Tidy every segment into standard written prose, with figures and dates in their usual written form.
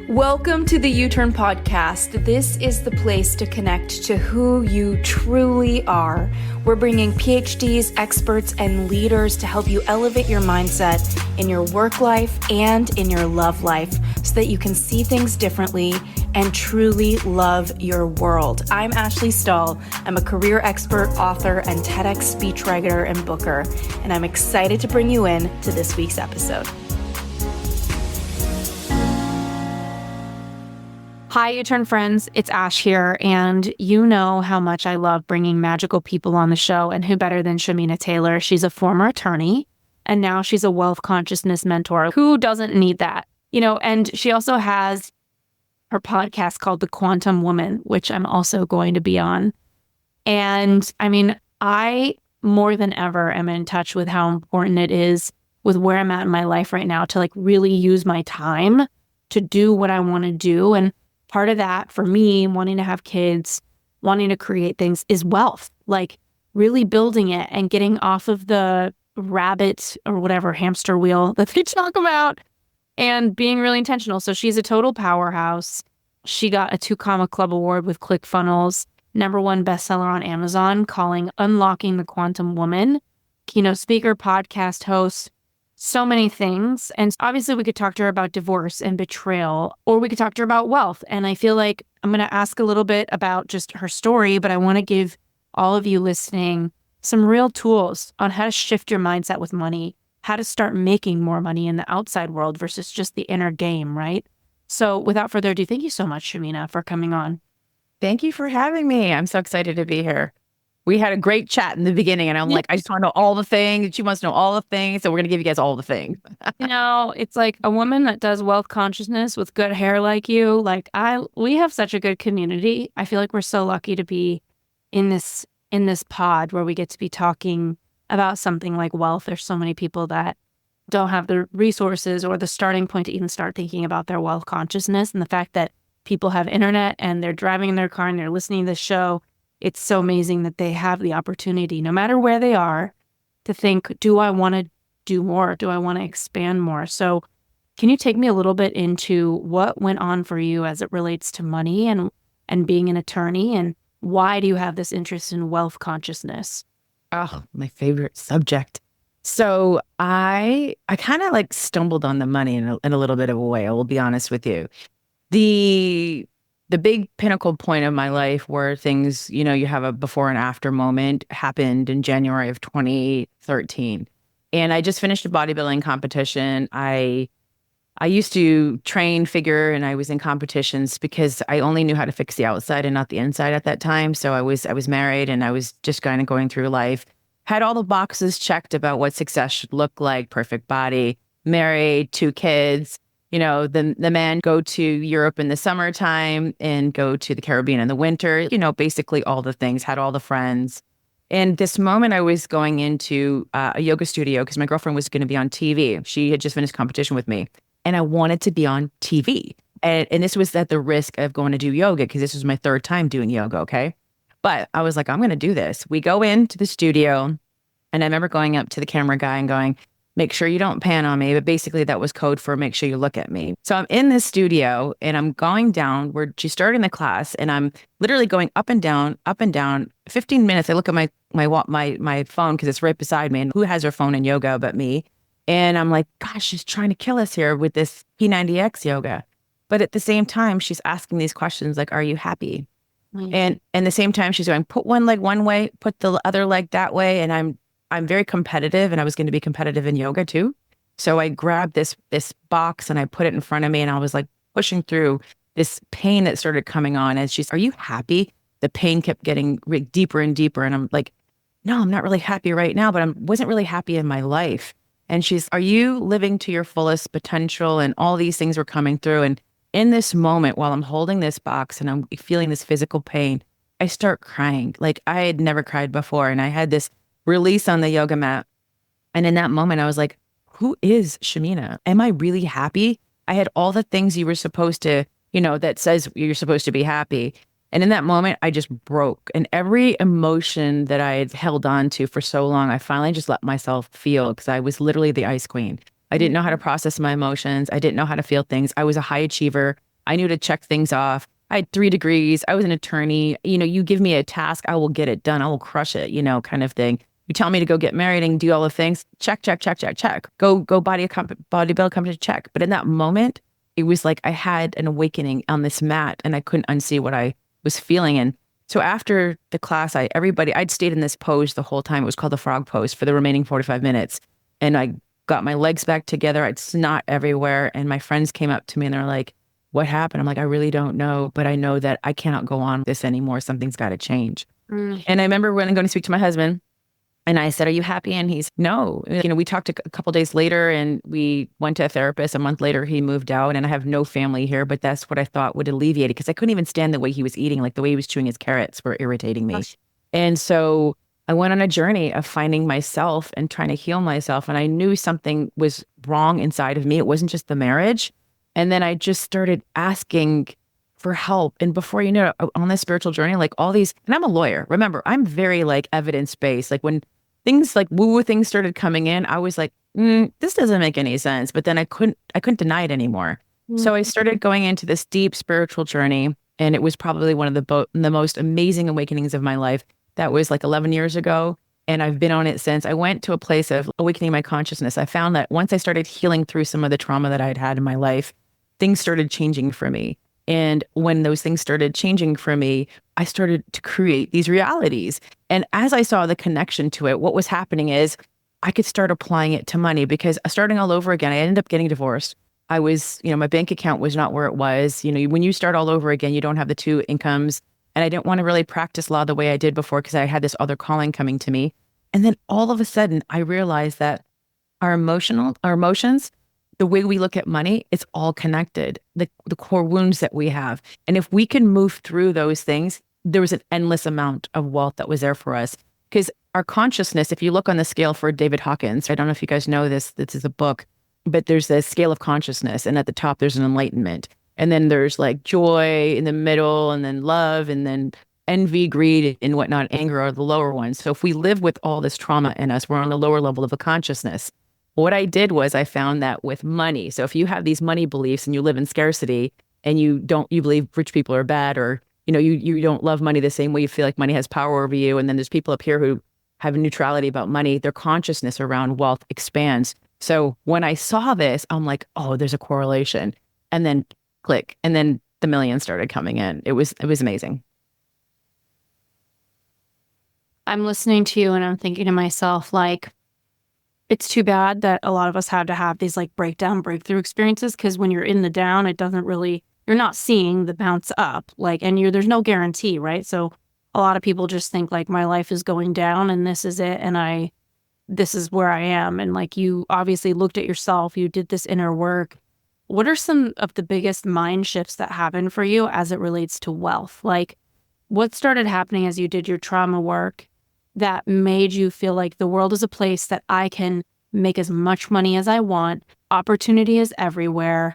Welcome to the U-Turn Podcast. This is the place to connect to who you truly are. We're bringing PhDs, experts, and leaders to help you elevate your mindset in your work life and in your love life so that you can see things differently and truly love your world. I'm Ashley Stahl. I'm a career expert, author, and TEDx speechwriter and booker, and I'm excited to bring you in to this week's episode. Hi, U-Turn friends. It's Ash here, and you know how much I love bringing magical people on the show, and who better than Shamina Taylor? She's a former attorney, and now she's a wealth consciousness mentor. Who doesn't need that? And she also has her podcast called The Quantum Woman, which I'm also going to be on. And I more than ever am in touch with how important it is with where I'm at in my life right now to really use my time to do what I want to do. And part of that for me, wanting to have kids, wanting to create things, is wealth, really building it and getting off of the rabbit or whatever hamster wheel that they talk about and being really intentional. So she's a total powerhouse. She got a 2 Comma Club award with ClickFunnels, #1 bestseller on Amazon, calling Unlocking the Quantum Woman, keynote speaker, podcast host, so many things. And obviously we could talk to her about divorce and betrayal, or we could talk to her about wealth. And I feel like I'm going to ask a little bit about just her story, but I want to give all of you listening some real tools on how to shift your mindset with money, how to start making more money in the outside world versus just the inner game, right? So without further ado, thank you so much, Shamina, for coming on. Thank you for having me. I'm so excited to be here. We had a great chat in the beginning, and I'm like, I just want to know all the things. She wants to know all the things, so we're going to give you guys all the things. It's like a woman that does wealth consciousness with good hair like you. We have such a good community. I feel like we're so lucky to be in this pod where we get to be talking about something like wealth. There's so many people that don't have the resources or the starting point to even start thinking about their wealth consciousness. And the fact that people have internet and they're driving in their car and they're listening to this show, it's so amazing that they have the opportunity, no matter where they are, to think, do I want to do more? Do I want to expand more? So can you take me a little bit into what went on for you as it relates to money and being an attorney, and why do you have this interest in wealth consciousness? Oh, my favorite subject. So I kind of stumbled on the money in a little bit of a way. I will be honest with you. The big pinnacle point of my life where things, you have a before and after moment, happened in January of 2013. And I just finished a bodybuilding competition. I used to train figure, and I was in competitions because I only knew how to fix the outside and not the inside at that time. So I was married, and I was just kind of going through life, had all the boxes checked about what success should look like: perfect body, married, 2 kids. The men go to Europe in the summertime and go to the Caribbean in the winter, basically all the things, had all the friends. And this moment I was going into a yoga studio because my girlfriend was going to be on TV. She had just finished competition with me, and I wanted to be on TV. And this was at the risk of going to do yoga because this was my 3rd time doing yoga, okay? But I was like, I'm going to do this. We go into the studio, and I remember going up to the camera guy and going, make sure you don't pan on me. But basically that was code for make sure you look at me. So I'm in this studio, and I'm going down where she's starting the class, and I'm literally going up and down, 15 minutes. I look at my phone because it's right beside me, and who has her phone in yoga but me? And I'm like, gosh, she's trying to kill us here with this P90X yoga. But at the same time, she's asking these questions like, are you happy? Mm-hmm. And at the same time, she's going, put one leg one way, put the other leg that way. And I'm very competitive, and I was going to be competitive in yoga too. So I grabbed this box and I put it in front of me, and I was pushing through this pain that started coming on. And she's, are you happy? The pain kept getting deeper and deeper. And I'm like, no, I'm not really happy right now, but I wasn't really happy in my life. And she's, are you living to your fullest potential? And all these things were coming through. And in this moment, while I'm holding this box and I'm feeling this physical pain, I start crying. I had never cried before. And I had this release on the yoga mat. And in that moment, I was like, who is Shamina? Am I really happy? I had all the things you were supposed to, that says you're supposed to be happy. And in that moment, I just broke. And every emotion that I had held on to for so long, I finally just let myself feel, because I was literally the ice queen. I didn't know how to process my emotions. I didn't know how to feel things. I was a high achiever. I knew to check things off. I had 3 degrees. I was an attorney. You give me a task, I will get it done. I will crush it, kind of thing. You tell me to go get married and do all the things. Check, check, check, check, check. Go bodybuild competition, check. But in that moment, it was like I had an awakening on this mat and I couldn't unsee what I was feeling. And so after the class, I'd stayed in this pose the whole time. It was called the frog pose for the remaining 45 minutes. And I got my legs back together. I'd snot everywhere. And my friends came up to me and they're like, what happened? I'm like, I really don't know, but I know that I cannot go on with this anymore. Something's got to change. And I remember when I'm going to speak to my husband and I said, are you happy? And he's no. We talked a couple days later and we went to a therapist. A month later, he moved out and I have no family here, but that's what I thought would alleviate it because I couldn't even stand the way he was eating, like the way he was chewing his carrots were irritating me. And so I went on a journey of finding myself and trying to heal myself. And I knew something was wrong inside of me. It wasn't just the marriage. And then I just started asking for help. And before you know it, on this spiritual journey, like all these, and I'm a lawyer. Remember, I'm very like evidence-based. Like when things like woo-woo things started coming in, I was like, this doesn't make any sense. But then I couldn't deny it anymore. So I started going into this deep spiritual journey. And it was probably one of the most amazing awakenings of my life. That was like 11 years ago. And I've been on it since. I went to a place of awakening my consciousness. I found that once I started healing through some of the trauma that I'd had in my life, things started changing for me. And when those things started changing for me, I started to create these realities. And as I saw the connection to it, what was happening is I could start applying it to money because starting all over again, I ended up getting divorced. I was, my bank account was not where it was. When you start all over again, you don't have the two incomes. And I didn't want to really practice law the way I did before because I had this other calling coming to me. And then all of a sudden, I realized that our emotions, the way we look at money, it's all connected, the core wounds that we have. And if we can move through those things, there was an endless amount of wealth that was there for us. Because our consciousness, if you look on the scale for David Hawkins, I don't know if you guys know this is a book, but there's a scale of consciousness. And at the top, there's an enlightenment. And then there's like joy in the middle, and then love, and then envy, greed, and whatnot. Anger are the lower ones. So if we live with all this trauma in us, we're on the lower level of a consciousness. What I did was I found that with money. So if you have these money beliefs and you live in scarcity and you believe rich people are bad, or, you don't love money the same way, you feel like money has power over you. And then there's people up here who have a neutrality about money. Their consciousness around wealth expands. So when I saw this, I'm like, oh, there's a correlation. And then click. And then the millions started coming in. It was amazing. I'm listening to you and I'm thinking to myself, like, it's too bad that a lot of us had to have these like breakthrough experiences, because when you're in the down, it doesn't really, you're not seeing the bounce up, like, and there's no guarantee, right? So a lot of people just think like my life is going down and this is it. And this is where I am. And like, you obviously looked at yourself, you did this inner work. What are some of the biggest mind shifts that happened for you as it relates to wealth? Like, what started happening as you did your trauma work that made you feel like the world is a place that I can make as much money as I want? Opportunity is everywhere.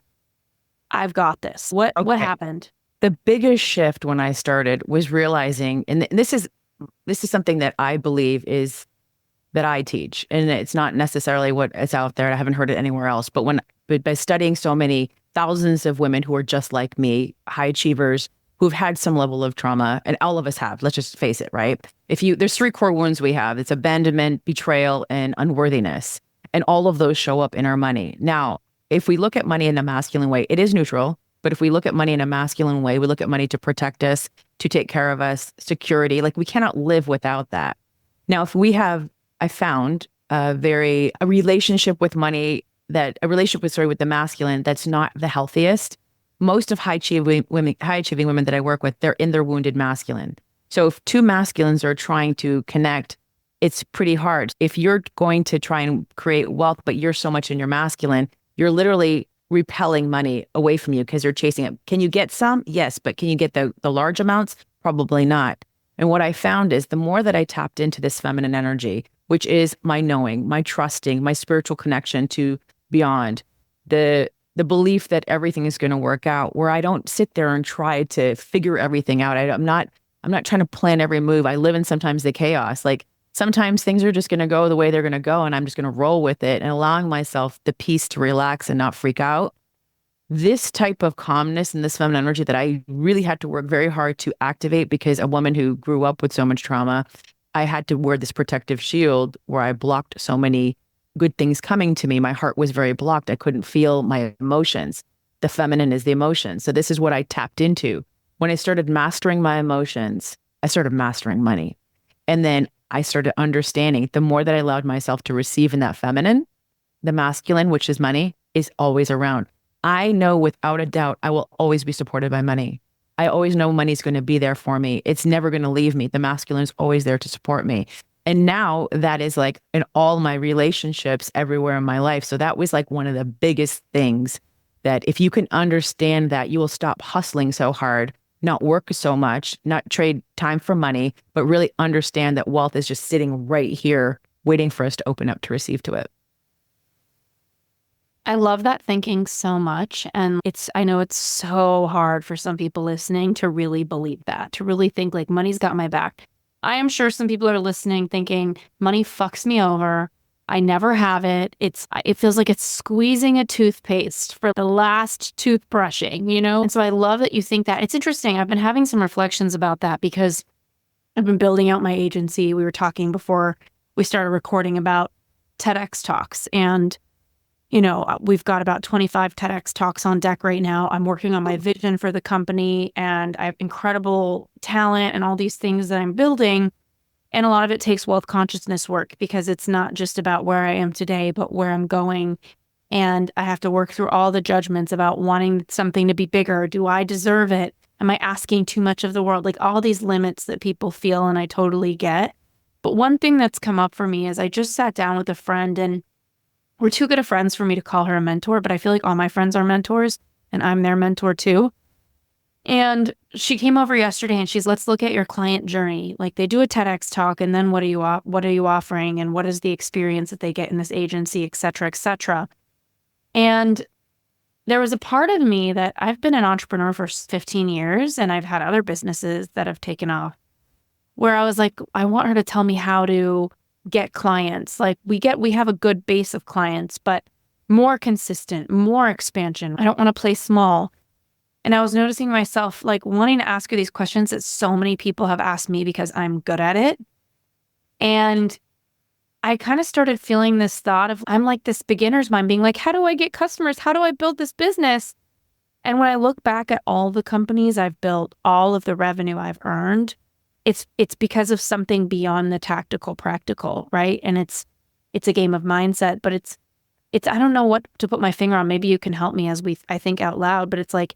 I've got this. What happened? The biggest shift when I started was realizing, and this is something that I believe is that I teach, and it's not necessarily what is out there. I haven't heard it anywhere else. But by studying so many thousands of women who are just like me, high achievers, who've had some level of trauma, and all of us have, let's just face it, right? There's 3 core wounds we have. It's abandonment, betrayal, and unworthiness. And all of those show up in our money. Now, if we look at money in a masculine way, it is neutral. But if we look at money in a masculine way, we look at money to protect us, to take care of us, security. Like, we cannot live without that. Now, I found a relationship with money, with the masculine, that's not the healthiest. Most of high achieving women that I work with, they're in their wounded masculine. So if 2 masculines are trying to connect, it's pretty hard. If you're going to try and create wealth, but you're so much in your masculine, you're literally repelling money away from you because you're chasing it. Can you get some? Yes. But can you get the large amounts? Probably not. And what I found is the more that I tapped into this feminine energy, which is my knowing, my trusting, my spiritual connection to beyond, the belief that everything is going to work out, where I don't sit there and try to figure everything out. I'm not trying to plan every move. I live in sometimes the chaos. Like, sometimes things are just going to go the way they're going to go, and I'm just going to roll with it, and allowing myself the peace to relax and not freak out. this type of calmness and this feminine energy that I really had to work very hard to activate, because a woman who grew up with so much trauma, I had to wear this protective shield where I blocked so many good things coming to me. My heart was very blocked. I couldn't feel my emotions. The feminine is the emotion. So this is what I tapped into. When I started mastering my emotions, I started mastering money. And then I started understanding the more that I allowed myself to receive in that feminine, the masculine, which is money, is always around. I know without a doubt, I will always be supported by money. I always know money's going to be there for me. It's never going to leave me. The masculine is always there to support me. And now that is like in all my relationships everywhere in my life. So that was like one of the biggest things, that if you can understand that, you will stop hustling so hard, not work so much, not trade time for money, but really understand that wealth is just sitting right here waiting for us to open up to receive to it. I love that thinking so much. And I know it's so hard for some people listening to really believe that, to really think like money's got my back. I am sure some people are listening thinking money fucks me over. I never have it. It feels like it's squeezing a toothpaste for the last toothbrushing, you know? And so I love that you think that. It's interesting. I've been having some reflections about that because I've been building out my agency. We were talking before we started recording about TEDx talks, and we've got about 25 TEDx talks on deck right now. I'm working on my vision for the company, and I have incredible talent and all these things that I'm building. And a lot of it takes wealth consciousness work, because it's not just about where I am today, but where I'm going. And I have to work through all the judgments about wanting something to be bigger. Do I deserve it? Am I asking too much of the world? Like all these limits that people feel, and I totally get. But one thing that's come up for me is I just sat down with a friend, and we're too good of friends for me to call her a mentor, but I feel like all my friends are mentors and I'm their mentor too. And she came over yesterday and let's look at your client journey. Like they do a TEDx talk, and then what are you offering, and what is the experience that they get in this agency, et cetera, et cetera. And there was a part of me that I've been an entrepreneur for 15 years and I've had other businesses that have taken off, where I was like, I want her to tell me how to get clients. Like we have a good base of clients, but more consistent, more expansion. I don't want to play small. And I was noticing myself like wanting to ask her these questions that so many people have asked me because I'm good at it. And I kind of started feeling this thought of, I'm like this beginner's mind being like, how do I get customers? How do I build this business? And when I look back at all the companies I've built, all of the revenue I've earned, it's because of something beyond the tactical practical, right? And it's a game of mindset, but it's I don't know what to put my finger on. Maybe you can help me as I think out loud, but it's like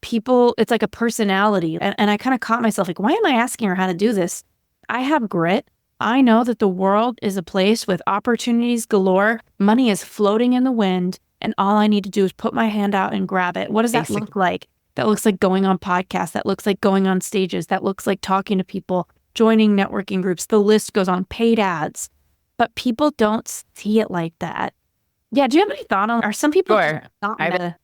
it's like a personality. And I kind of caught myself like, why am I asking her how to do this? I have grit. I know that the world is a place with opportunities galore. Money is floating in the wind, and all I need to do is put my hand out and grab it. What does that look like? That looks like going on podcasts. That looks like going on stages. That looks like talking to people, joining networking groups. The list goes on, paid ads. But people don't see it like that. Yeah. Do you have any thought on, are some people Sure.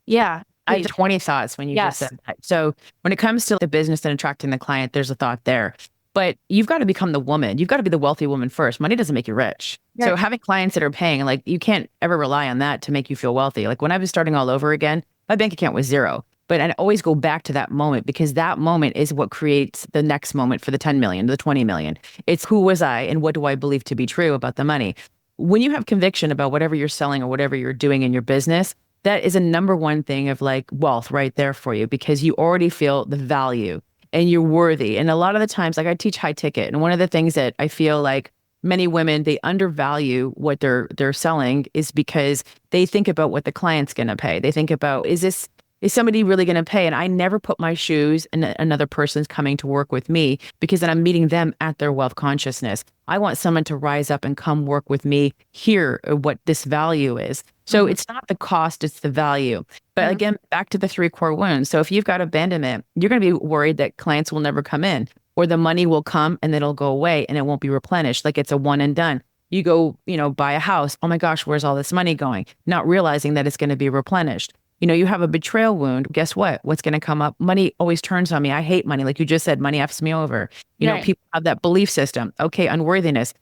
yeah. I have 20 thoughts when you just said that. So when it comes to the business and attracting the client, there's a thought there. But you've got to become the woman. You've got to be the wealthy woman first. Money doesn't make you rich. Right. So having clients that are paying, like you can't ever rely on that to make you feel wealthy. Like when I was starting all over again, my bank account was zero. But I always go back to that moment, because that moment is what creates the next moment for the 10 million, the 20 million. It's who was I and what do I believe to be true about the money? When you have conviction about whatever you're selling or whatever you're doing in your business, that is a number one thing of like wealth right there for you, because you already feel the value and you're worthy. And a lot of the times, like I teach high ticket, and one of the things that I feel like many women, they undervalue what they're selling is because they think about what the client's going to pay. They think about, is somebody really going to pay? And I never put my shoes in another person's coming to work with me, because then I'm meeting them at their wealth consciousness. I want someone to rise up and come work with me, hear what this value is. So it's not the cost, it's the value. But again, back to the 3 core wounds. So if you've got abandonment, you're going to be worried that clients will never come in, or the money will come and then it'll go away and it won't be replenished. Like it's a one and done. You go, buy a house. Oh my gosh, where's all this money going? Not realizing that it's going to be replenished. You have a betrayal wound. Guess what? What's going to come up? Money always turns on me. I hate money. Like you just said, money F's me over. People have that belief system. Okay, unworthiness.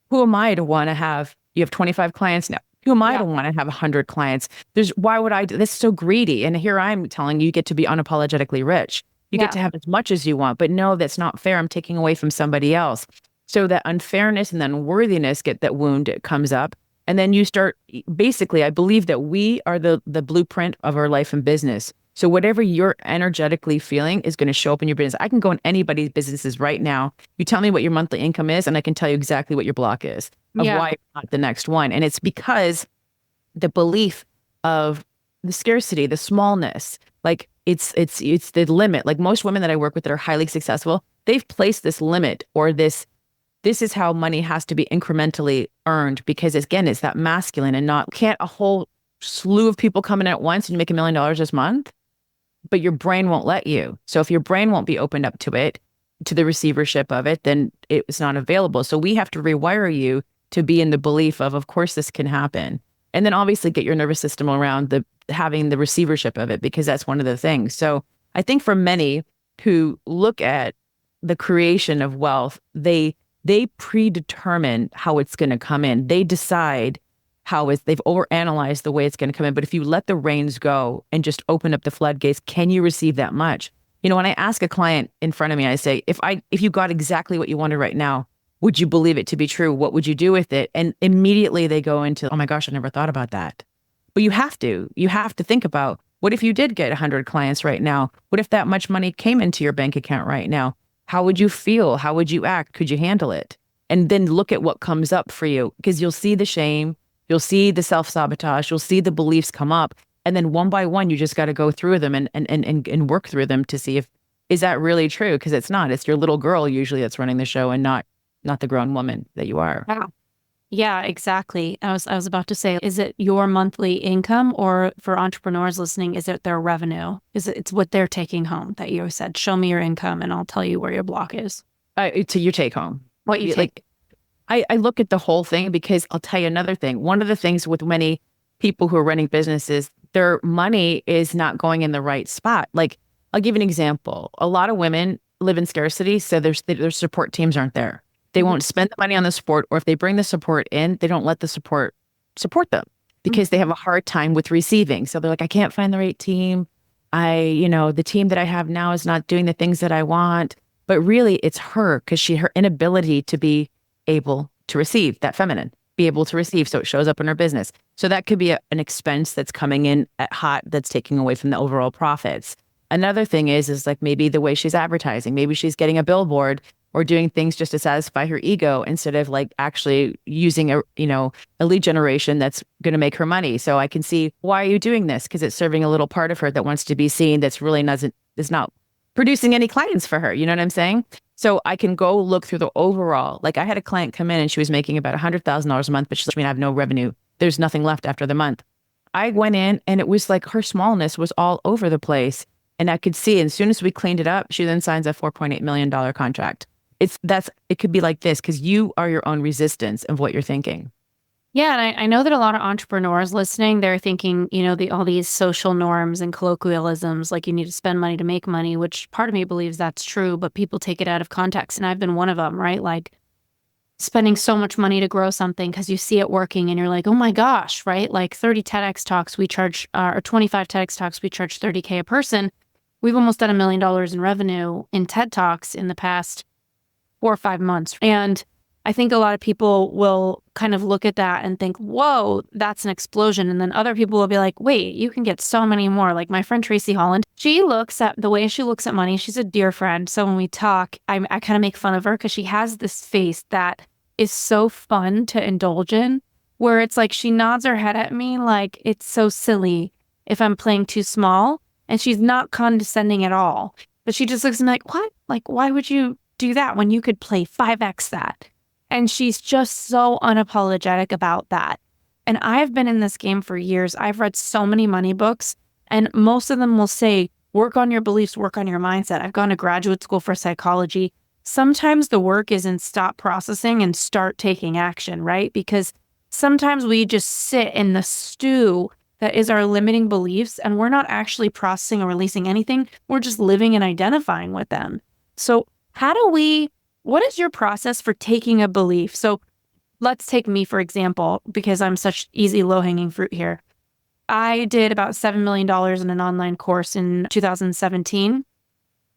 Who am I to want to have, you have 25 clients now. Who am I Yeah. to want to have 100 clients? Why would I do this? Is so greedy. And here I'm telling you, you get to be unapologetically rich. You get Yeah. to have as much as you want, but no, that's not fair. I'm taking away from somebody else. So that unfairness and that unworthiness that wound comes up. And then you start basically, I believe that we are the blueprint of our life and business. So whatever you're energetically feeling is going to show up in your business. I can go in anybody's businesses right now. You tell me what your monthly income is, and I can tell you exactly what your block is of Yeah. why you're not the next one. And it's because the belief of the scarcity, the smallness, like it's the limit. Like most women that I work with that are highly successful, they've placed this limit or this is how money has to be incrementally earned because again, it's that masculine and not can't a whole slew of people come in at once and you make $1 million this month, but your brain won't let you. So if your brain won't be opened up to it, to the receivership of it, then it's not available. So we have to rewire you to be in the belief of course this can happen. And then obviously get your nervous system around the having the receivership of it because that's one of the things. So I think for many who look at the creation of wealth, they predetermine how it's going to come in. They decide they've overanalyzed the way it's going to come in. But if you let the reins go and just open up the floodgates, can you receive that much? You know, when I ask a client in front of me, I say, if you got exactly what you wanted right now, would you believe it to be true? What would you do with it? And immediately they go into, oh my gosh, I never thought about that. But you have to. You have to think about what if you did get 100 clients right now? What if that much money came into your bank account right now? How would you feel? How would you act? Could you handle it? And then look at what comes up for you because you'll see the shame, you'll see the self-sabotage, you'll see the beliefs come up. And then one by one, you just got to go through them and work through them to see if is that really true? Because it's not. It's your little girl usually that's running the show and not the grown woman that you are. Yeah. Yeah, exactly. I was about to say, is it your monthly income or for entrepreneurs listening, is it their revenue? It's what they're taking home that you said, show me your income and I'll tell you where your block is. To your take home. What you take. Like I look at the whole thing because I'll tell you another thing. One of the things with many people who are running businesses, their money is not going in the right spot. Like I'll give you an example. A lot of women live in scarcity, so their support teams aren't there. They won't spend the money on the support, or if they bring the support in, they don't let the support them because they have a hard time with receiving. So they're like, I can't find the right team. The team that I have now is not doing the things that I want. But really it's her because her inability to be able to receive that feminine, be able to receive. So it shows up in her business. So that could be an expense that's coming in at hot that's taking away from the overall profits. Another thing is like maybe the way she's advertising, maybe she's getting a billboard or doing things just to satisfy her ego instead of like actually using a lead generation that's going to make her money. So I can see, why are you doing this? Because it's serving a little part of her that wants to be seen. That's really is not producing any clients for her. You know what I'm saying? So I can go look through the overall, like I had a client come in and she was making about $100,000 a month, but she's like, I have no revenue. There's nothing left after the month. I went in and it was like her smallness was all over the place. And I could see, as soon as we cleaned it up, she then signs a $4.8 million contract. It could be like this because you are your own resistance of what you're thinking. Yeah, and I know that a lot of entrepreneurs listening, they're thinking, all these social norms and colloquialisms, like you need to spend money to make money, which part of me believes that's true, but people take it out of context. And I've been one of them, right? Like spending so much money to grow something because you see it working and you're like, oh my gosh, right? Like 30 TEDx talks we charge, or 25 TEDx talks, we charge $30K a person. We've almost done $1 million in revenue in TED Talks in the past 4 or 5 months. And I think a lot of people will kind of look at that and think, whoa, that's an explosion. And then other people will be like, wait, you can get so many more. Like my friend Tracy Holland, she looks at the way she looks at money. She's a dear friend. So when we talk, I kind of make fun of her because she has this face that is so fun to indulge in, where it's like she nods her head at me like it's so silly if I'm playing too small. And she's not condescending at all. But she just looks at me like, what? Like, why would you do that when you could play 5x that? And she's just so unapologetic about that. And I've been in this game for years. I've read so many money books, and most of them will say, work on your beliefs, work on your mindset. I've gone to graduate school for psychology. Sometimes the work is in stop processing and start taking action, right? Because sometimes we just sit in the stew that is our limiting beliefs, and we're not actually processing or releasing anything. We're just living and identifying with them. So what is your process for taking a belief? So let's take me for example, because I'm such easy low-hanging fruit here. I did about $7 million in an online course in 2017,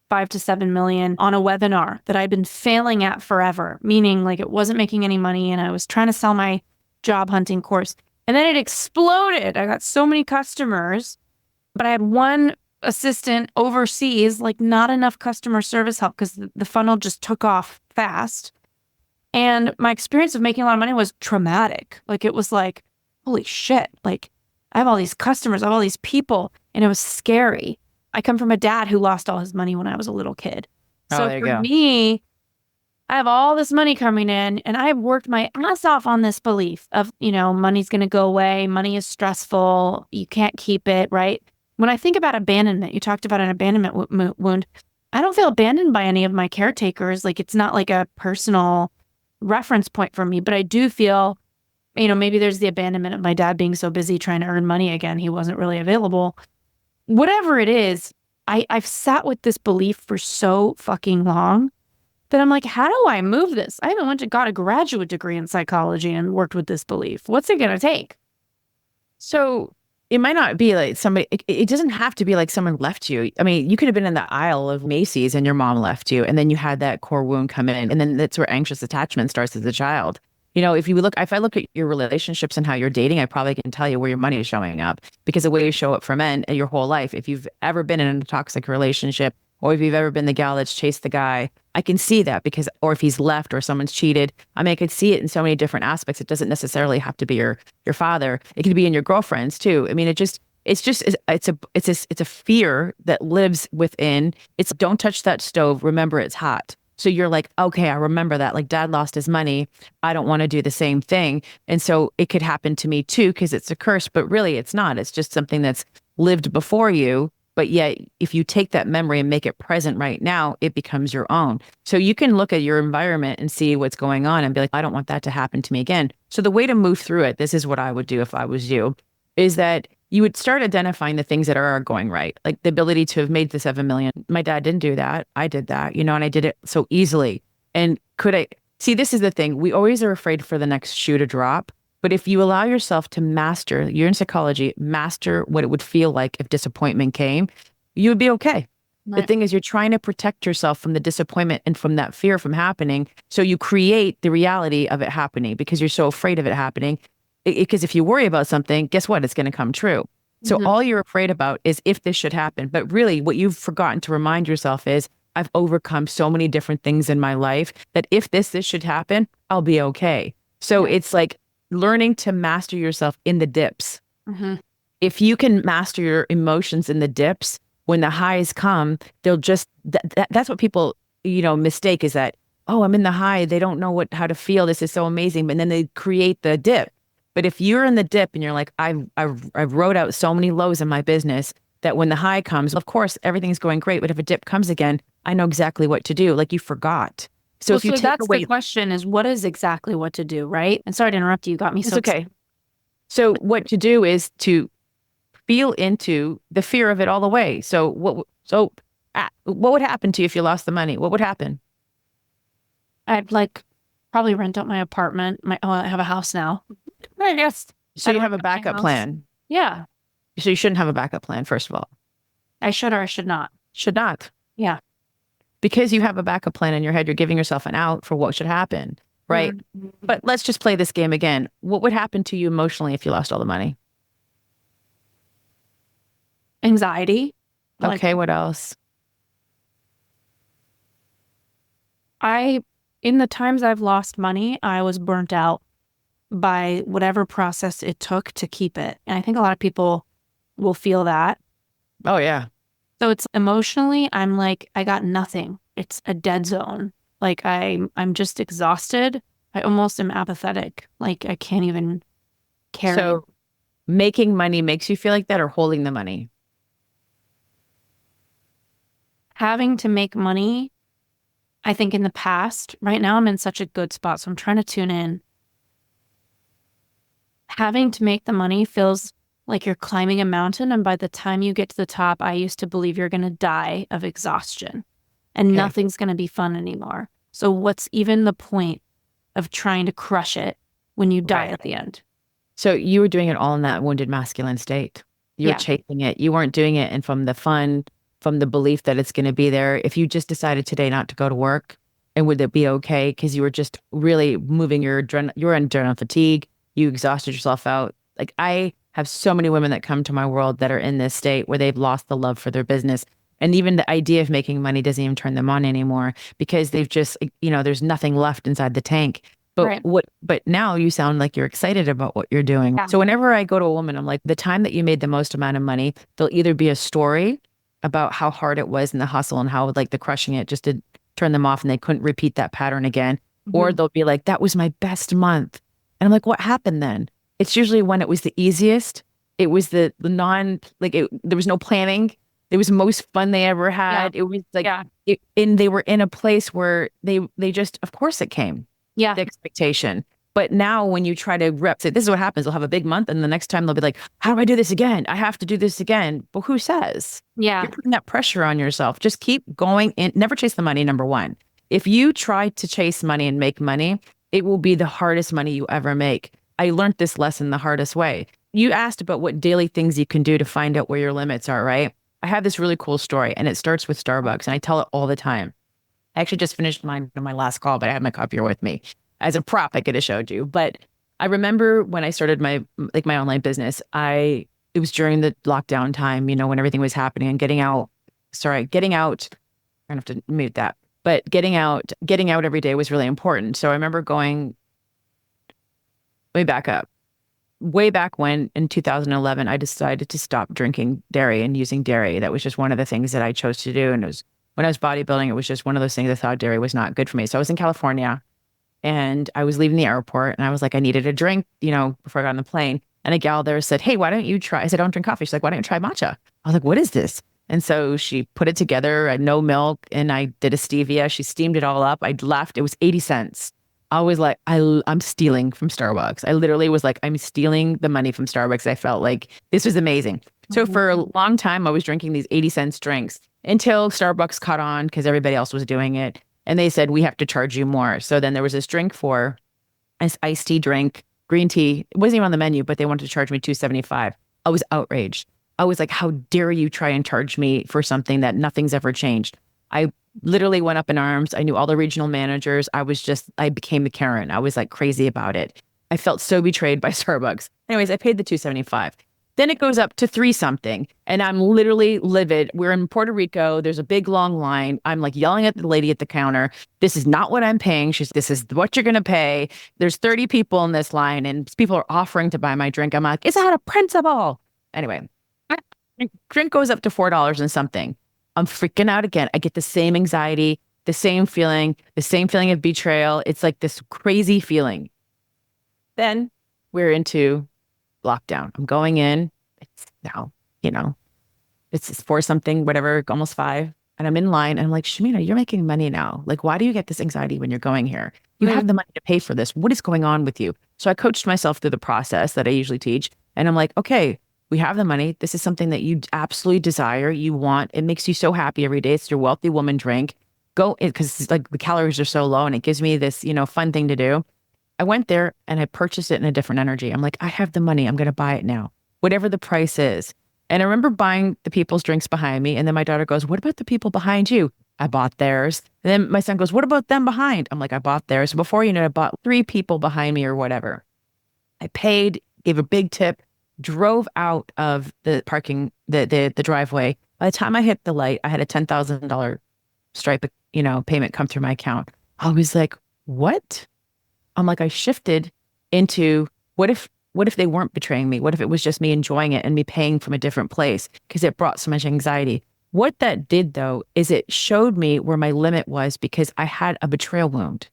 5 to 7 million on a webinar that I'd been failing at forever, meaning like it wasn't making any money and I was trying to sell my job hunting course. And then it exploded. I got so many customers, but I had one assistant overseas, like not enough customer service help because the funnel just took off fast. And my experience of making a lot of money was traumatic. Like it was like, holy shit, like I have all these customers, I have all these people, and it was scary. I come from a dad who lost all his money when I was a little kid. Oh, So there you for go. me, I have all this money coming in and I've worked my ass off on this belief of, money's going to go away. Money is stressful. You can't keep it, right? When I think about abandonment, you talked about an abandonment wound. I don't feel abandoned by any of my caretakers. Like it's not like a personal reference point for me, but I do feel, maybe there's the abandonment of my dad being so busy trying to earn money again. He wasn't really available. Whatever it is, I've sat with this belief for so fucking long that I'm like, how do I move this? I haven't got a graduate degree in psychology and worked with this belief. What's it going to take? So it might not be like somebody, it doesn't have to be like someone left you. I mean, you could have been in the aisle of Macy's and your mom left you, and then you had that core wound come in. And then that's where anxious attachment starts as a child. If I look at your relationships and how you're dating, I probably can tell you where your money is showing up because the way you show up for men your whole life. If you've ever been in a toxic relationship, or if you've ever been the gal that's chased the guy, I can see that or if he's left or someone's cheated, I mean, I could see it in so many different aspects. It doesn't necessarily have to be your father. It could be in your girlfriends too. I mean, it's a fear that lives within. It's don't touch that stove. Remember, it's hot. So you're like, okay, I remember that. Like dad lost his money. I don't want to do the same thing. And so it could happen to me too, because it's a curse, but really it's not. It's just something that's lived before you. But yet, if you take that memory and make it present right now, it becomes your own. So you can look at your environment and see what's going on and be like, I don't want that to happen to me again. So the way to move through it, this is what I would do if I was you, is that you would start identifying the things that are going right, like the ability to have made the 7 million. My dad didn't do that. I did that, and I did it so easily. And could I see, this is the thing. We always are afraid for the next shoe to drop. But if you allow yourself to master, you're in psychology, master what it would feel like if disappointment came, you would be okay. Right. The thing is, you're trying to protect yourself from the disappointment and from that fear from happening. So you create the reality of it happening because you're so afraid of it happening. Because if you worry about something, guess what? It's going to come true. So all you're afraid about is if this should happen. But really, what you've forgotten to remind yourself is, I've overcome so many different things in my life that if this should happen, I'll be okay. So it's like learning to master yourself in the dips. If you can master your emotions in the dips, when the highs come, they'll just, that's what people, mistake is that, oh, I'm in the high. They don't know how to feel. This is so amazing. And then they create the dip. But if you're in the dip and you're like, I've wrote out so many lows in my business that when the high comes, of course, everything's going great. But if a dip comes again, I know exactly what to do. Like you forgot. So if you take that's away, the question is, what is exactly what to do, right? And sorry to interrupt you. You got me so okay. So what to do is to feel into the fear of it all the way. So what would happen to you if you lost the money? What would happen? I'd probably rent out my apartment. I have a house now. I guess. So you have a backup plan. Yeah. So you shouldn't have a backup plan, first of all. I should or I should not. Should not. Yeah. Because you have a backup plan in your head, you're giving yourself an out for what should happen, right? But let's just play this game again. What would happen to you emotionally if you lost all the money? Anxiety. Okay, what else? In the times I've lost money, I was burnt out by whatever process it took to keep it. And I think a lot of people will feel that. Oh, yeah. So it's emotionally, I'm like, I got nothing. It's a dead zone. Like I'm just exhausted. I almost am apathetic. Like I can't even carry. So making money makes you feel like that, or holding the money? Having to make money, I think in the past, right now I'm in such a good spot. So I'm trying to tune in. Having to make the money feels like you're climbing a mountain. And by the time you get to the top, I used to believe you're going to die of exhaustion and nothing's going to be fun anymore. So what's even the point of trying to crush it when you die Right. at the end. So you were doing it all in that wounded masculine state. You were Yeah. chasing it. You weren't doing it and from the fun, from the belief that it's going to be there. If you just decided today not to go to work, and would it be okay? Because you were just really moving your adrenaline fatigue. You exhausted yourself out. Like I have so many women that come to my world that are in this state where they've lost the love for their business. And even the idea of making money doesn't even turn them on anymore because they've just, there's nothing left inside the tank. Right. But now you sound like you're excited about what you're doing. Yeah. So whenever I go to a woman, I'm like, the time that you made the most amount of money, there'll either be a story about how hard it was in the hustle and how like the crushing it just to turn them off and they couldn't repeat that pattern again. Or they'll be like, that was my best month. And I'm like, what happened then? It's usually when it was the easiest. It was the non, like there was no planning. It was the most fun they ever had. Yeah. It was like, and they were in a place where they just, of course it came. Yeah. The expectation. But now when you try to say, this is what happens, they'll have a big month and the next time they'll be like, how do I do this again? I have to do this again. But who says? Yeah. You're putting that pressure on yourself. Just keep going and never chase the money, number one. If you try to chase money and make money, it will be the hardest money you ever make. I learned this lesson the hardest way. You asked about what daily things you can do to find out where your limits are, right? I have this really cool story and it starts with Starbucks and I tell it all the time. I actually just finished mine on my last call, but I have my copier with me. As a prop, I could have showed you. But I remember when I started my online business, it was during the lockdown time, when everything was happening and getting out. I'm gonna have to mute that. But getting out every day was really important. So I remember going, let me back up. Way back when in 2011, I decided to stop drinking dairy and using dairy. That was just one of the things that I chose to do. And it was when I was bodybuilding, it was just one of those things I thought dairy was not good for me. So I was in California and I was leaving the airport and I was like, I needed a drink, before I got on the plane. And a gal there said, hey, why don't you try? I said, I don't drink coffee. She's like, why don't you try matcha? I was like, what is this? And so she put it together, no milk, and I did a stevia. She steamed it all up. I left. It was 80 cents. I was like, I'm stealing from Starbucks. I literally was like, I'm stealing the money from Starbucks. I felt like this was amazing. So for a long time, I was drinking these 80 cents drinks until Starbucks caught on because everybody else was doing it. And they said, we have to charge you more. So then there was this drink for this iced tea drink, green tea. It wasn't even on the menu, but they wanted to charge me $2.75. I was outraged. I was like, how dare you try and charge me for something that nothing's ever changed? I literally went up in arms. I knew all the regional managers. I became the Karen. I was like crazy about it. I felt so betrayed by Starbucks. Anyways, I paid the $2.75. Then it goes up to $3 something. And I'm literally livid. We're in Puerto Rico. There's a big long line. I'm like yelling at the lady at the counter. This is not what I'm paying. This is what you're going to pay. There's 30 people in this line and people are offering to buy my drink. I'm like, it's out of principle. Anyway, drink goes up to $4 and something. I'm freaking out again. I get the same anxiety, the same feeling of betrayal. It's like this crazy feeling. Then we're into lockdown. I'm going in. It's now, it's 4 something, whatever, almost 5. And I'm in line and I'm like, Shamina, you're making money now. Like, why do you get this anxiety when you're going here? You have the money to pay for this. What is going on with you? So I coached myself through the process that I usually teach. And I'm like, okay, we have the money. This is something that you absolutely desire. You want. It makes you so happy every day. It's your wealthy woman drink. Go, because like the calories are so low and it gives me this, fun thing to do. I went there and I purchased it in a different energy. I'm like, I have the money. I'm going to buy it now, whatever the price is. And I remember buying the people's drinks behind me. And then my daughter goes, what about the people behind you? I bought theirs. And then my son goes, what about them behind? I'm like, I bought theirs. So before I bought 3 people behind me or whatever. I paid, gave a big tip, drove out of the parking, the driveway. By the time I hit the light, I had a $10,000 Stripe, payment come through my account. I was like, what? I'm like, I shifted into what if they weren't betraying me? What if it was just me enjoying it and me paying from a different place? Because it brought so much anxiety. What that did though, is it showed me where my limit was because I had a betrayal wound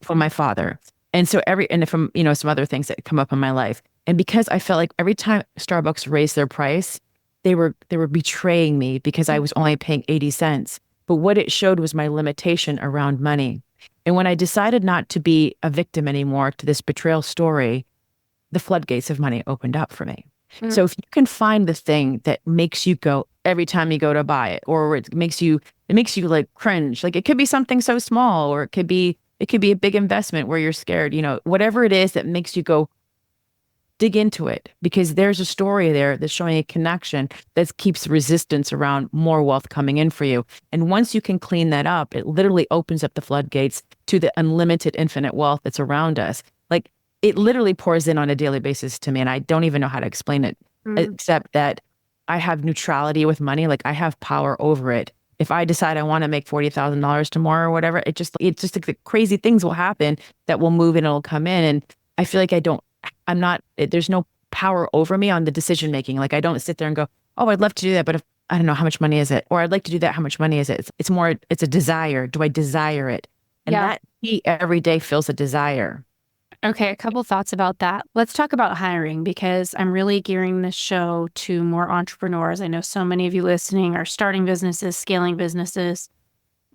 from my father. And so from, some other things that come up in my life. And because I felt like every time Starbucks raised their price, they were betraying me because I was only paying 80 cents. But what it showed was my limitation around money. And when I decided not to be a victim anymore to this betrayal story, the floodgates of money opened up for me. So if you can find the thing that makes you go every time you go to buy it, or it makes you like cringe, like it could be something so small, or it could be It could be a big investment where you're scared, whatever it is that makes you go dig into it, because there's a story there that's showing a connection that keeps resistance around more wealth coming in for you. And once you can clean that up, it literally opens up the floodgates to the unlimited infinite wealth that's around us. Like it literally pours in on a daily basis to me. And I don't even know how to explain it, Mm. except that I have neutrality with money. Like I have power over it. If I decide I want to make $40,000 tomorrow or whatever, it's just like the crazy things will happen that will move and it'll come in. And I feel like I'm not, there's no power over me on the decision making. Like I don't sit there and go, oh, I'd love to do that, but if I don't know, how much money is it? Or I'd like to do that. How much money is it? It's more, it's a desire. Do I desire it? And Yeah. that he every day feels a desire. Okay, a couple thoughts about that. Let's talk about hiring because I'm really gearing this show to more entrepreneurs. I know so many of you listening are starting businesses, scaling businesses.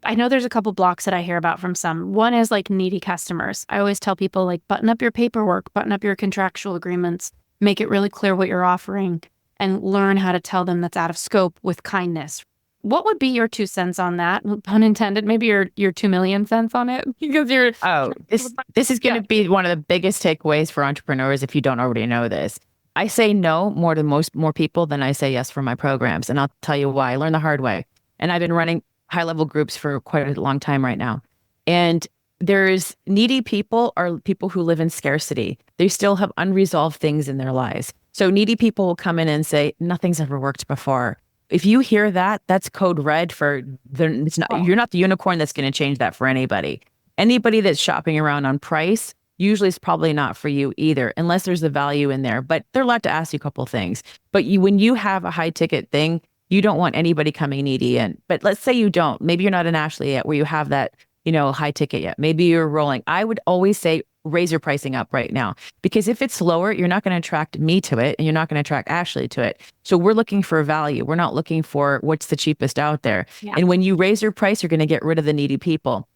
I know there's a couple blocks that I hear about from some. One is like needy customers. I always tell people like button up your paperwork, button up your contractual agreements, make it really clear what you're offering, and learn how to tell them that's out of scope with kindness. What would be your 2 cents on that? Pun intended. Maybe your 2 million cents on it because you're Oh, this is going yeah. to be one of the biggest takeaways for entrepreneurs if you don't already know this. I say no more to more people than I say yes for my programs, and I'll tell you why. I learned the hard way, and I've been running high level groups for quite a long time right now. And there's needy people are people who live in scarcity. They still have unresolved things in their lives. So needy people will come in and say nothing's ever worked before. If you hear that, that's code red for it's not, Oh, you're not the unicorn that's going to change that for anybody. Anybody that's shopping around on price usually is probably not for you either, unless there's a value in there. But they're allowed to ask you a couple of things. But when you have a high ticket thing, you don't want anybody coming needy in. But let's say you don't. Maybe you're not an Ashley yet where you have that, high ticket yet. Maybe you're rolling. I would always say raise your pricing up right now, because if it's lower, you're not going to attract me to it and you're not going to attract Ashley to it. So we're looking for value. We're not looking for what's the cheapest out there. yeah. And when you raise your price, you're going to get rid of the needy people.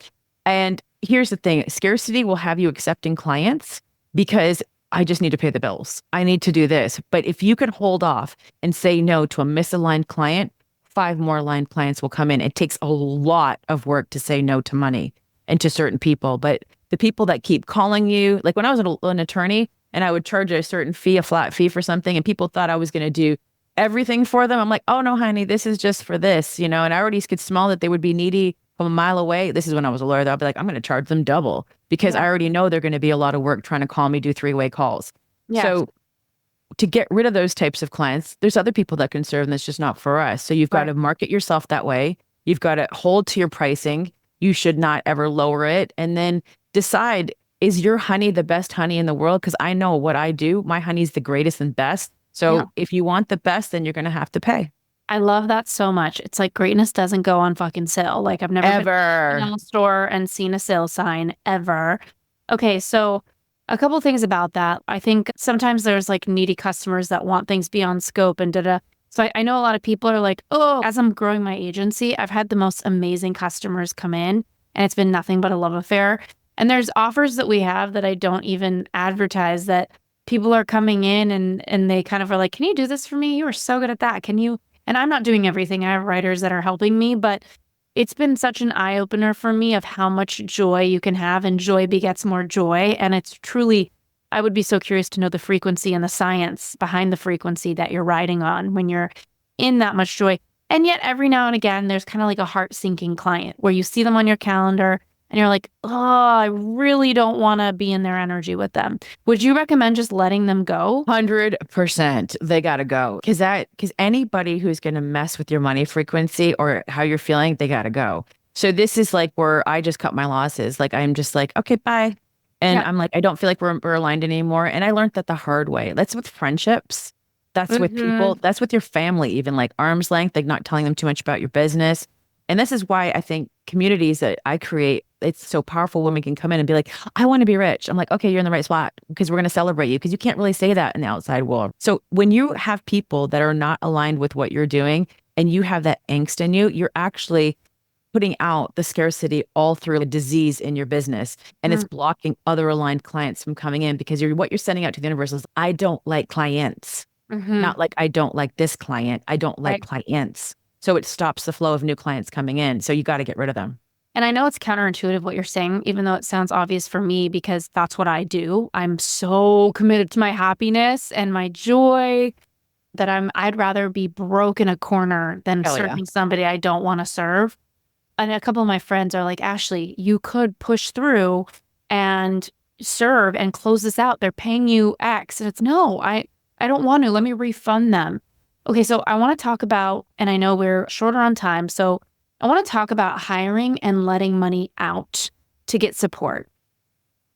And here's the thing, scarcity will have you accepting clients because I just need to pay the bills. I need to do this. But if you can hold off and say no to a misaligned client, 5 more aligned clients will come in. It takes a lot of work to say no to money and to certain people. But the people that keep calling you, like when I was an attorney and I would charge a certain fee, a flat fee for something, and people thought I was going to do everything for them. I'm like, oh no, honey, this is just for this, and I already could smell that they would be needy from a mile away. This is when I was a lawyer, though. I'd be like, I'm going to charge them double because I Yeah. already know they're going to be a lot of work trying to call me, do 3-way calls. Yeah. So to get rid of those types of clients, there's other people that can serve, and that's just not for us. So you've got Right. to market yourself that way. You've got to hold to your pricing. You should not ever lower it. And then decide, is your honey the best honey in the world? Because I know what I do. My honey's the greatest and best. Yeah. So if you want the best, then you're going to have to pay. I love that so much. It's like greatness doesn't go on fucking sale. Like I've never been Ever. in a store and seen a sale sign ever. Okay, so a couple things about that. I think sometimes there's like needy customers that want things beyond scope and da-da. So I know a lot of people are like, oh, as I'm growing my agency, I've had the most amazing customers come in and it's been nothing but a love affair. And there's offers that we have that I don't even advertise that people are coming in and they kind of are like, can you do this for me? You are so good at that. Can you? And I'm not doing everything. I have writers that are helping me, but it's been such an eye opener for me of how much joy you can have, and joy begets more joy. And it's truly, I would be so curious to know the frequency and the science behind the frequency that you're riding on when you're in that much joy. And yet every now and again, there's kind of like a heart sinking client where you see them on your calendar and you're like, oh, I really don't want to be in their energy with them. Would you recommend just letting them go? 100%. They got to go. Because anybody who's going to mess with your money frequency or how you're feeling, they got to go. So this is like where I just cut my losses. Like I'm just like, okay, bye. And Yeah. I'm like, I don't feel like we're aligned anymore. And I learned that the hard way. That's with friendships. That's with people. Mhm. That's with your family, even like arm's length, like not telling them too much about your business. And this is why I think communities that I create, it's so powerful. Women can come in and be like, I want to be rich. I'm like, okay, you're in the right spot because we're going to celebrate you, because you can't really say that in the outside world. So when you have people that are not aligned with what you're doing and you have that angst in you, you're actually putting out the scarcity all through a disease in your business. And it's blocking other aligned clients from coming in, because what you're sending out to the universe is, I don't like clients, Mm-hmm. not like I don't like this client. I don't like Right. clients. So it stops the flow of new clients coming in. So you got to get rid of them. And I know it's counterintuitive what you're saying, even though it sounds obvious for me because that's what I do. I'm so committed to my happiness and my joy that I'd rather be broke in a corner than Hell yeah. serving somebody I don't want to serve. And a couple of my friends are like, Ashley, you could push through and serve and close this out. They're paying you X. And it's no, I don't want to. Let me refund them. Okay, so I want to talk about, and I know we're shorter on time, so I want to talk about hiring and letting money out to get support.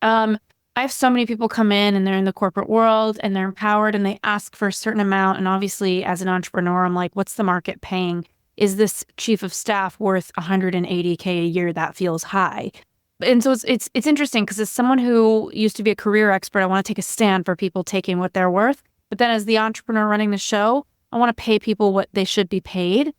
I have so many people come in and they're in the corporate world and they're empowered and they ask for a certain amount. And obviously, as an entrepreneur, I'm like, what's the market paying? Is this chief of staff worth 180K a year? That feels high. And so it's interesting because as someone who used to be a career expert, I want to take a stand for people taking what they're worth. But then as the entrepreneur running the show, I want to pay people what they should be paid.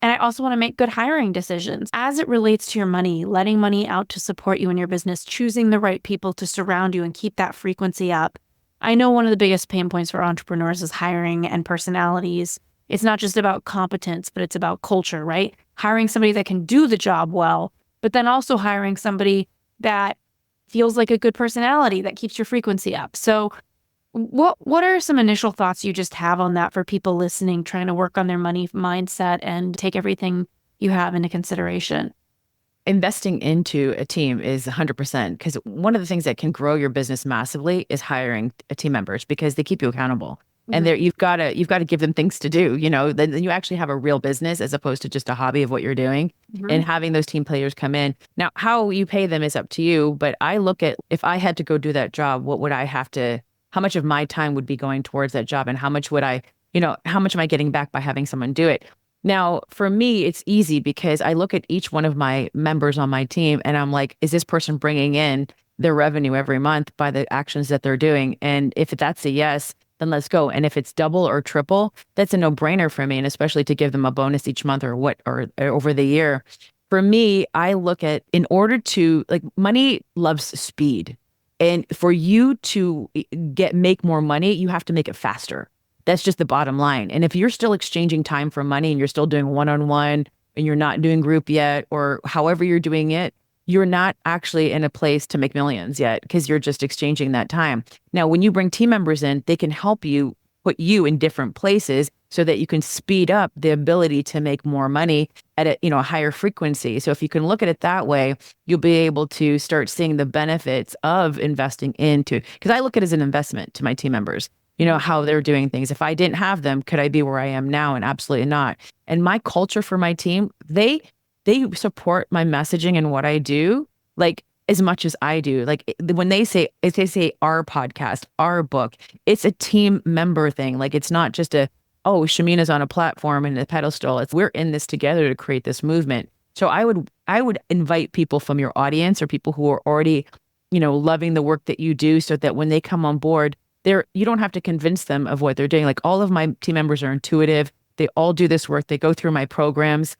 And I also want to make good hiring decisions as it relates to your money, letting money out to support you in your business, choosing the right people to surround you and keep that frequency up. I know one of the biggest pain points for entrepreneurs is hiring and personalities. It's not just about competence, but it's about culture, right? Hiring somebody that can do the job well, but then also hiring somebody that feels like a good personality that keeps your frequency up. So what are some initial thoughts you just have on that for people listening, trying to work on their money mindset and take everything you have into consideration? Investing into a team is 100% because one of the things that can grow your business massively is hiring team members because they keep you accountable. And Mhm. you've got to give them things to do, then you actually have a real business as opposed to just a hobby of what you're doing and Mhm. having those team players come in. Now, how you pay them is up to you, but I look at if I had to go do that job, what would I have to, how much of my time would be going towards that job and how much would I, how much am I getting back by having someone do it? Now, for me, it's easy because I look at each one of my members on my team and I'm like, is this person bringing in their revenue every month by the actions that they're doing? And if that's a yes, then let's go. And if it's double or triple, that's a no-brainer for me. And especially to give them a bonus each month or over the year. For me, I look at in order to like money loves speed. And for you to make more money, you have to make it faster. That's just the bottom line. And if you're still exchanging time for money and you're still doing one-on-one and you're not doing group yet, or however you're doing it, you're not actually in a place to make millions yet because you're just exchanging that time. Now, when you bring team members in, they can help you put you in different places so that you can speed up the ability to make more money at a higher frequency. So if you can look at it that way, you'll be able to start seeing the benefits of investing into, because I look at it as an investment to my team members, how they're doing things. If I didn't have them, could I be where I am now? And absolutely not. And my culture for my team, they support my messaging and what I do, like as much as I do. Like when if they say our podcast, our book, it's a team member thing. Like it's not just oh, Shamina's on a platform and a pedestal. It's we're in this together to create this movement. So I would invite people from your audience or people who are already, loving the work that you do so that when they come on board, you don't have to convince them of what they're doing. Like all of my team members are intuitive. They all do this work. They go through my programs.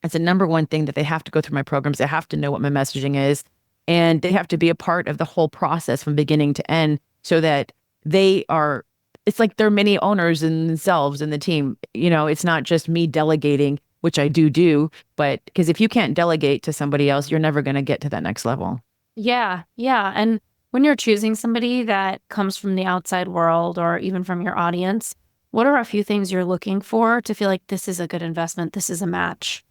It's the number one thing that they have to go through my programs. They have to know what my messaging is, and they have to be a part of the whole process from beginning to end so that it's like they're mini owners in themselves in the team. It's not just me delegating, which I do, but because if you can't delegate to somebody else, you're never going to get to that next level. Yeah, yeah. And when you're choosing somebody that comes from the outside world or even from your audience, what are a few things you're looking for to feel like this is a good investment? This is a match.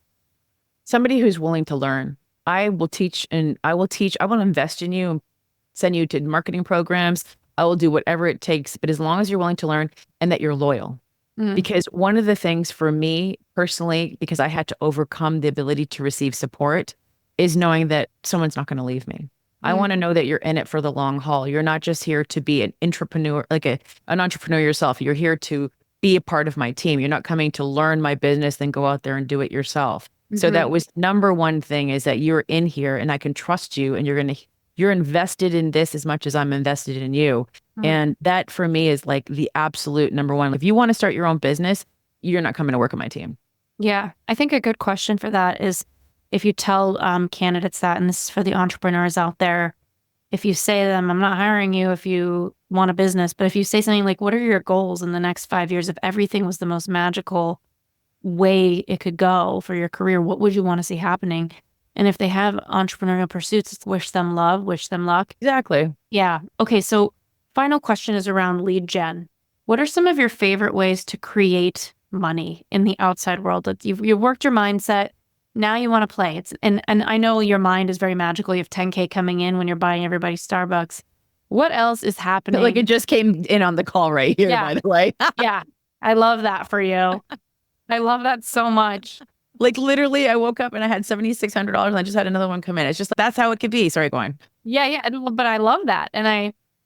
Somebody who's willing to learn. I will invest in you and send you to marketing programs. I will do whatever it takes, but as long as you're willing to learn and that you're loyal. Mm. Because one of the things for me personally, because I had to overcome the ability to receive support, is knowing that someone's not going to leave me. I Mm. want to know that you're in it for the long haul. You're not just here to be an entrepreneur, like an entrepreneur yourself. You're here to be a part of my team. You're not coming to learn my business, then go out there and do it yourself. So Mhm. that was number one thing is that you're in here and I can trust you and you're invested in this as much as I'm invested in you. Mm. And that for me is like the absolute number one. If you want to start your own business, you're not coming to work on my team. Yeah, I think a good question for that is if you tell candidates that, and this is for the entrepreneurs out there, if you say to them, I'm not hiring you if you want a business, but if you say something like, what are your goals in the next 5 years? If everything was the most magical way it could go for your career, what would you want to see happening? And if they have entrepreneurial pursuits, it's wish them love, wish them luck. Exactly. Yeah. Okay. So final question is around lead gen. What are some of your favorite ways to create money in the outside world? That you've worked your mindset. Now you want to play. And I know your mind is very magical. You have 10K coming in when you're buying everybody Starbucks. What else is happening? Like it just came in on the call right here, Yeah. by the way. Yeah. I love that for you. I love that so much. Like literally, I woke up and I had $7,600 and I just had another one come in. It's just that's how it could be. Sorry, go on. Yeah, yeah. But I love that.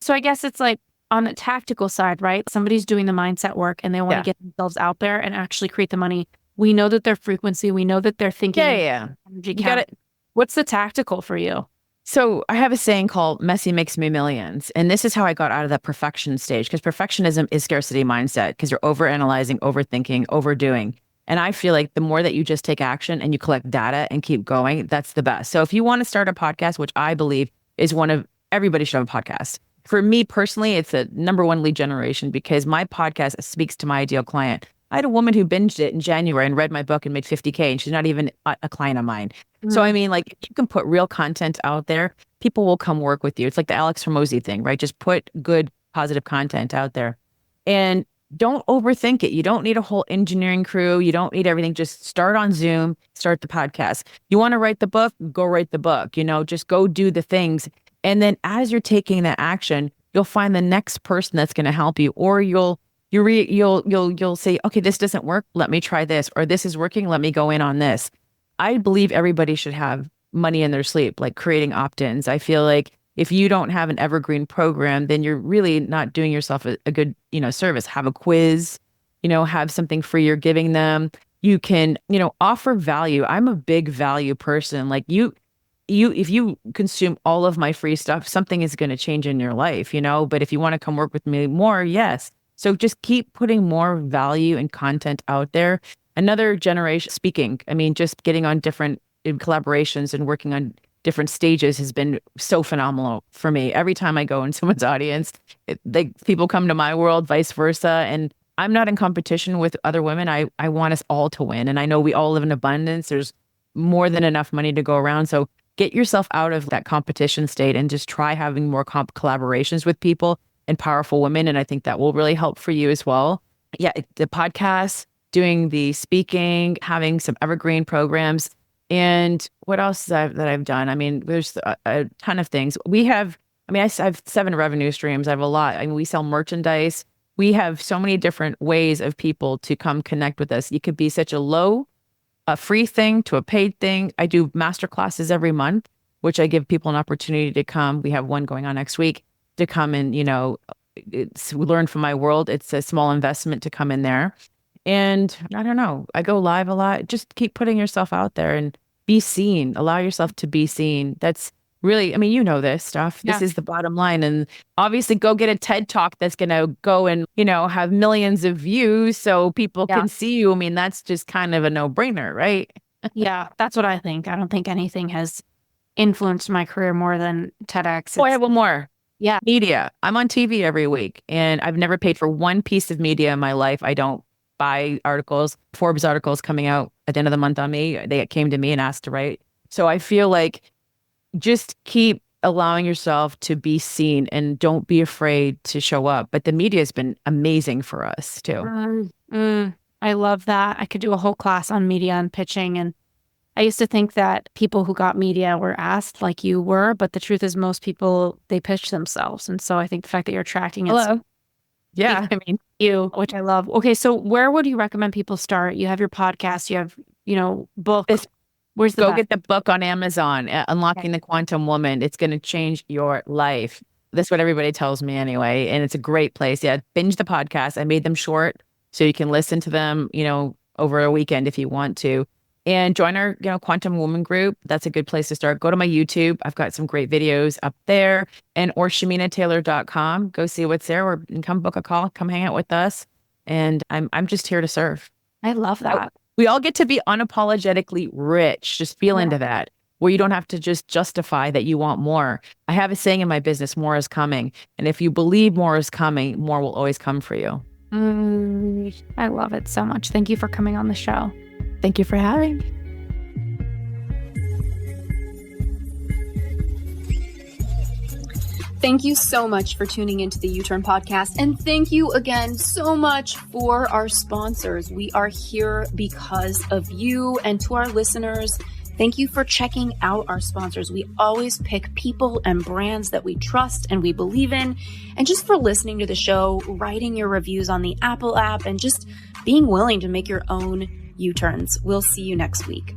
So I guess it's like on the tactical side, right? Somebody's doing the mindset work and they want to get themselves out there and actually create the money. We know that their frequency, we know that they're thinking. Yeah. Energy got it. What's the tactical for you? So I have a saying called messy makes me millions. And this is how I got out of that perfection stage, because perfectionism is scarcity mindset, because you're overanalyzing, overthinking, overdoing. And I feel like the more that you just take action and you collect data and keep going, that's the best. So if you want to start a podcast, which I believe is everybody should have a podcast. For me personally, it's a number one lead generation because my podcast speaks to my ideal client. I had a woman who binged it in January and read my book and made 50K, and she's not even a client of mine. So, I mean, like, if you can put real content out there, people will come work with you. It's like the Alex Hormozy thing, right? Just put good, positive content out there. And don't overthink it. You don't need a whole engineering crew. You don't need everything. Just start on Zoom, start the podcast. You want to write the book? Go write the book. Just go do the things. And then as you're taking that action, you'll find the next person that's going to help you, or you'll say, okay, this doesn't work. Let me try this, or this is working. Let me go in on this. I believe everybody should have money in their sleep, like creating opt-ins. I feel like if you don't have an evergreen program, then you're really not doing yourself a good, service. Have a quiz, have something free you're giving them. You can, offer value. I'm a big value person. Like if you consume all of my free stuff, something is going to change in your life, but if you want to come work with me more, yes. So just keep putting more value and content out there. Another generation speaking. I mean, just getting on different collaborations and working on different stages has been so phenomenal for me. Every time I go in someone's audience, people come to my world, vice versa. And I'm not in competition with other women. I want us all to win. And I know we all live in abundance. There's more than enough money to go around. So get yourself out of that competition state and just try having more collaborations with people and powerful women. And I think that will really help for you as well. Yeah, the podcast, doing the speaking, having some evergreen programs. And what else that I've done? I mean, there's a ton of things. I have 7 revenue streams. I have a lot. I mean, we sell merchandise. We have so many different ways of people to come connect with us. It could be such a free thing to a paid thing. I do master classes every month, which I give people an opportunity to come. We have one going on next week to come and, learn from my world. It's a small investment to come in there. And I don't know, I go live a lot. Just keep putting yourself out there and be seen. Allow yourself to be seen. That's really, I mean, this stuff. This is the bottom line. And obviously go get a TED Talk that's going to go and, have millions of views so people can see you. I mean, that's just kind of a no-brainer, right? Yeah, that's what I think. I don't think anything has influenced my career more than TEDx. I have one more. Yeah. Media. I'm on TV every week and I've never paid for one piece of media in my life. I don't buy articles, Forbes articles coming out at the end of the month on me. They came to me and asked to write. So I feel like just keep allowing yourself to be seen and don't be afraid to show up. But the media has been amazing for us too. I love that. I could do a whole class on media and pitching. And I used to think that people who got media were asked like you were, but the truth is most people, they pitch themselves. And so I think the fact that you're attracting it. Hello. Yeah. I mean, which I love. Okay. So where would you recommend people start? You have your podcast, you have, books. Where's the Go best? get the book on Amazon, Unlocking the Quantum Woman. It's going to change your life. That's what everybody tells me anyway. And it's a great place. Yeah. Binge the podcast. I made them short so you can listen to them, over a weekend if you want to. And join our, Quantum Woman group. That's a good place to start. Go to my YouTube. I've got some great videos up there. Or ShaminaTaylor.com. Go see what's there, or come book a call, come hang out with us. And I'm just here to serve. I love that. We all get to be unapologetically rich. Just feel into that, where you don't have to just justify that you want more. I have a saying in my business, more is coming. And if you believe more is coming, more will always come for you. I love it so much. Thank you for coming on the show. Thank you for having me. Thank you so much for tuning into the U-Turn podcast. And thank you again so much for our sponsors. We are here because of you. And to our listeners, thank you for checking out our sponsors. We always pick people and brands that we trust and we believe in. And just for listening to the show, writing your reviews on the Apple app, and just being willing to make your own U-turns. We'll see you next week.